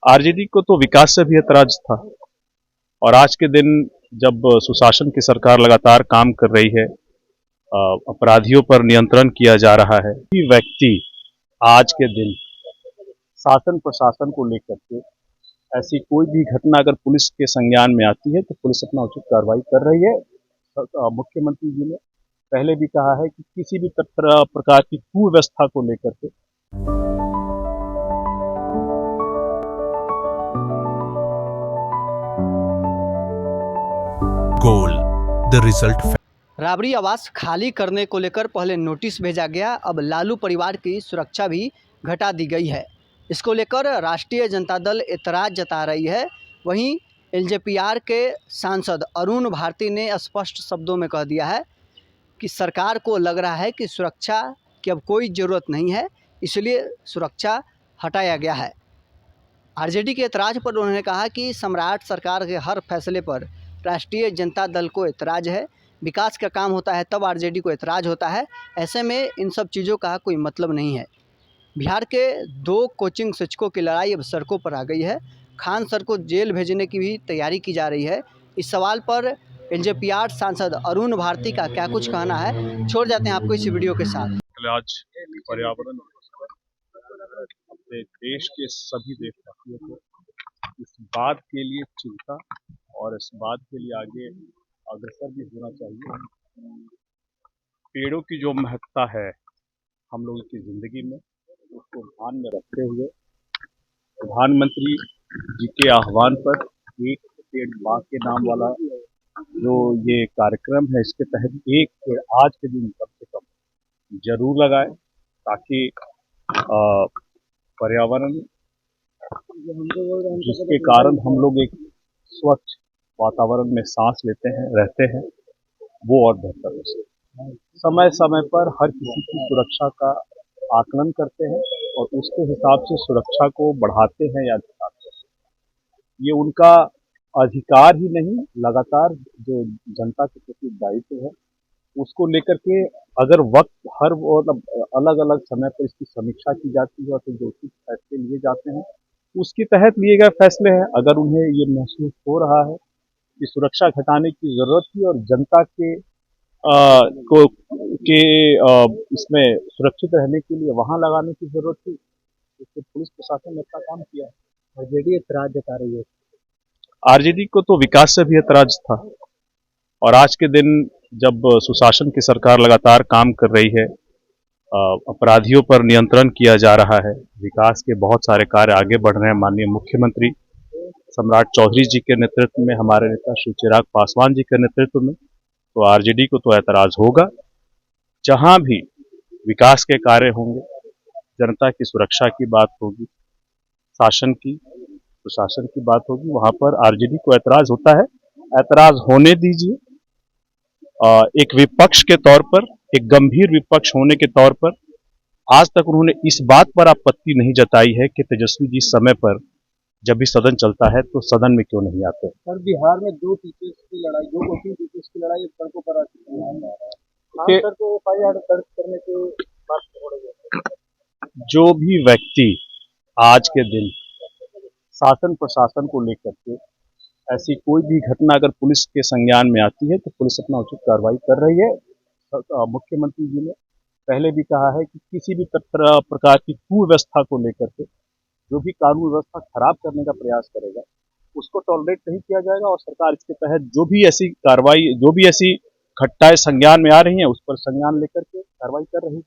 RJD को तो विकास से भी ऐतराज था और आज के दिन जब सुशासन की सरकार लगातार काम कर रही है, अपराधियों पर नियंत्रण किया जा रहा है, कि व्यक्ति आज के दिन शासन प्रशासन को लेकर के ऐसी कोई भी घटना अगर पुलिस के संज्ञान में आती है तो पुलिस अपना उचित कार्रवाई कर रही है। मुख्यमंत्री जी ने पहले भी कहा है कि किसी भी प्रकार की कुव्यवस्था को लेकर के गोल द रिजल्ट। राबड़ी आवास खाली करने को लेकर पहले नोटिस भेजा गया, अब लालू परिवार की सुरक्षा भी घटा दी गई है। इसको लेकर राष्ट्रीय जनता दल एतराज़ जता रही है। वहीं एलजेपीआर के सांसद अरुण भारती ने स्पष्ट शब्दों में कह दिया है कि सरकार को लग रहा है कि सुरक्षा की अब कोई ज़रूरत नहीं है, इसलिए सुरक्षा हटाया गया है। आरजेडी के एतराज़ पर उन्होंने कहा कि सम्राट सरकार के हर फैसले पर राष्ट्रीय जनता दल को एतराज़ है। विकास का काम होता है तब आरजेडी को एतराज़ होता है, ऐसे में इन सब चीज़ों का कोई मतलब नहीं है। बिहार के 2 कोचिंग शिक्षकों की लड़ाई अब सड़कों पर आ गई है। खान सर को जेल भेजने की भी तैयारी की जा रही है। इस सवाल पर एलजेपीआर सांसद अरुण भारती का क्या कुछ कहना है, छोड़ जाते हैं आपको इस वीडियो के साथ। आज पर्यावरण अपने देश के सभी देशवासियों को इस बात के लिए चिंता और इस बात के लिए आगे अग्रसर भी होना चाहिए। पेड़ों की जो महत्ता है हम लोगों की जिंदगी में, उसको ध्यान में रखते हुए प्रधानमंत्री जी के आह्वान पर एक पेड़ माँ के नाम वाला जो ये कार्यक्रम है, इसके तहत एक पेड़ आज के दिन कम से कम जरूर लगाए, ताकि पर्यावरण जिसके कारण हम लोग एक स्वच्छ वातावरण में सांस लेते हैं, रहते हैं, वो और बेहतर हो सके। समय समय पर हर किसी की सुरक्षा का आकलन करते हैं और उसके हिसाब से सुरक्षा को बढ़ाते हैं या घटाते हैं। ये उनका अधिकार ही नहीं, लगातार जो जनता के प्रति दायित्व है उसको लेकर के अगर वक्त हर अलग अलग समय पर इसकी समीक्षा की जाती है और फिर जो उचित फैसले लिए जाते हैं उसके तहत लिए गए फैसले हैं। अगर उन्हें ये महसूस हो रहा है कि सुरक्षा घटाने की जरूरत थी और जनता के इसमें सुरक्षित रहने के लिए वहां लगाने की जरूरत थी, इससे पुलिस प्रशासन ने अच्छा काम किया। आरजेडी एतराज जता रही है। आरजेडी को तो विकास से भी ऐतराज था और आज के दिन जब सुशासन की सरकार लगातार काम कर रही है, अपराधियों पर नियंत्रण किया जा रहा है, विकास के बहुत सारे कार्य आगे बढ़ रहे हैं। माननीय मुख्यमंत्री सम्राट चौधरी जी के नेतृत्व में, हमारे नेता श्री चिराग पासवान जी के नेतृत्व में, तो आरजेडी को तो ऐतराज होगा। जहां भी विकास के कार्य होंगे, जनता की सुरक्षा की बात होगी, शासन की प्रशासन की बात होगी, वहां पर आरजेडी को ऐतराज होता है। ऐतराज होने दीजिए। एक विपक्ष के तौर पर, एक गंभीर विपक्ष होने के तौर पर आज तक उन्होंने इस बात पर आपत्ति नहीं जताई है कि तेजस्वी जी समय पर जब भी सदन चलता है तो सदन में क्यों नहीं आते। सर, बिहार में 2 टीचर्स की लड़ाई, 2 कोचिंग टीचर्स की लड़ाई सड़कों पर आ चुकी है। सर को एफआईआर दर्ज करने के बात हो रही है। जो भी व्यक्ति आज के दिन शासन प्रशासन को लेकर के ऐसी कोई भी घटना अगर पुलिस के संज्ञान में आती है तो पुलिस अपना उचित कार्रवाई कर रही है। मुख्यमंत्री जी ने पहले भी कहा है कि किसी भी प्रकार की कुव्यवस्था को लेकर के जो भी कानून व्यवस्था खराब करने का प्रयास करेगा उसको टॉलरेट नहीं किया जाएगा और सरकार इसके तहत जो भी ऐसी कार्रवाई, जो भी ऐसी घटनाएं संज्ञान में आ रही हैं उस पर संज्ञान लेकर के कार्रवाई कर रही है।